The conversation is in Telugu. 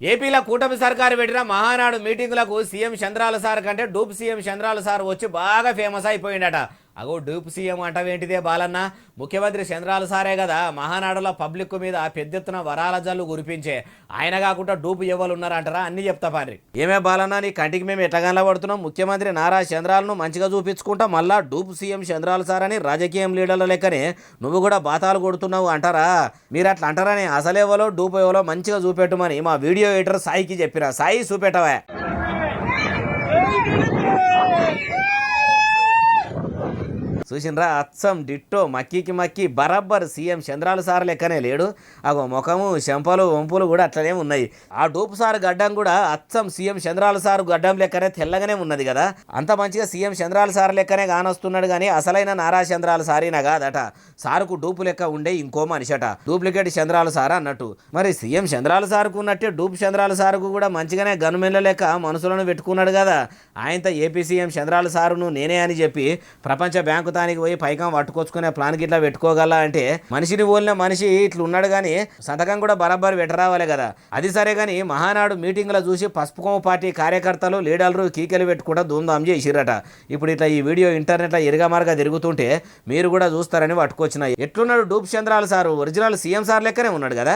ఏపీలో కూటమి సర్కారు పెట్టిన మహానాడు మీటింగులకు సీఎం చంద్రాల సార్ కంటే డూప్ సీఎం చంద్రాల సార్ వచ్చి బాగా ఫేమస్ అయిపోయిందట. అగో డూప్ సీఎం అంటవేంటిదే బాలన్న, ముఖ్యమంత్రి చంద్రాల సారే కదా మహానాడులో పబ్లిక్ మీద పెద్ద ఎత్తున వరాల జల్లు కురిపించే. ఆయన కాకుండా డూపు ఎవరు ఉన్నారంటారా? అన్ని చెప్తా పారి. ఏమే బాలన్న, నీ కంటికి మేము ఎట్టగంలా పడుతున్నాం. ముఖ్యమంత్రి నారా చంద్రాలను మంచిగా చూపించుకుంటా మళ్ళా డూప్ సీఎం చంద్రాల సార్ అని రాజకీయం లీడర్ల లెక్కనే నువ్వు కూడా బాతాలు కొడుతున్నావు అంటారా? మీరు అట్లా అంటారని అసలేవలో డూప్ ఎవరో మంచిగా చూపెట్టమని మా వీడియో ఎడిటర్ సాయికి చెప్పిన. సాయి చూపెట్టవా? చూసినరా, అచ్చం డిట్టో మక్కికి మక్కి బరబ్బర్ సీఎం చంద్రాల సార్ లెక్కనే లేడు. అగో ముఖము చెంపలు వంపులు కూడా అట్లనే ఉన్నాయి. ఆ డూపు సార్ గడ్డం కూడా అచ్చం సీఎం చంద్రాల సార్ గడ్డం లెక్కనే తెల్లగానే ఉన్నది కదా. అంత మంచిగా సీఎం చంద్రాల సార్ లెక్కనే కానొస్తున్నాడు కానీ అసలైన నారా చంద్రాల సారీనా కాదట. సారుకు డూపు లెక్క ఉండే ఇంకో మనిషట, డూప్లికేట్ చంద్రాల సార్ అన్నట్టు. మరి సీఎం చంద్రాల సార్కు ఉన్నట్టే డూప్ చంద్రాల సార్కు కూడా మంచిగానే గనుమెల్ల లెక్క మనుషులను పెట్టుకున్నాడు కదా. ఆయనతో ఏపీ సీఎం చంద్రాల సారును నేనే అని చెప్పి ప్రపంచ బ్యాంకు తానికి పోయి పైకం పట్టుకొచ్చుకునే ప్లాన్ గిట్లా పెట్టుకోగల అంటే మనిషిని పోలిన మనిషి ఇట్లా ఉన్నాడు కానీ సంతకం కూడా బరాబర్ పెట్టరావాలి కదా. అది సరే కానీ మహానాడు మీటింగ్లో చూసి పసుపు కొమ్ము పార్టీ కార్యకర్తలు లీడర్లు కీకెలు పెట్టుకుంటా ధూమ్ధాం చేసిరట. ఇప్పుడు ఇట్లా ఈ వీడియో ఇంటర్నెట్లో ఎరగమారుగా తిరుగుతుంటే మీరు కూడా చూస్తారని పట్టుకొచ్చినాయి. ఎట్లున్నాడు డూప్ చంద్రాల సారు? ఒరిజినల్ సీఎం సార్ లెక్కనే ఉన్నాడు కదా.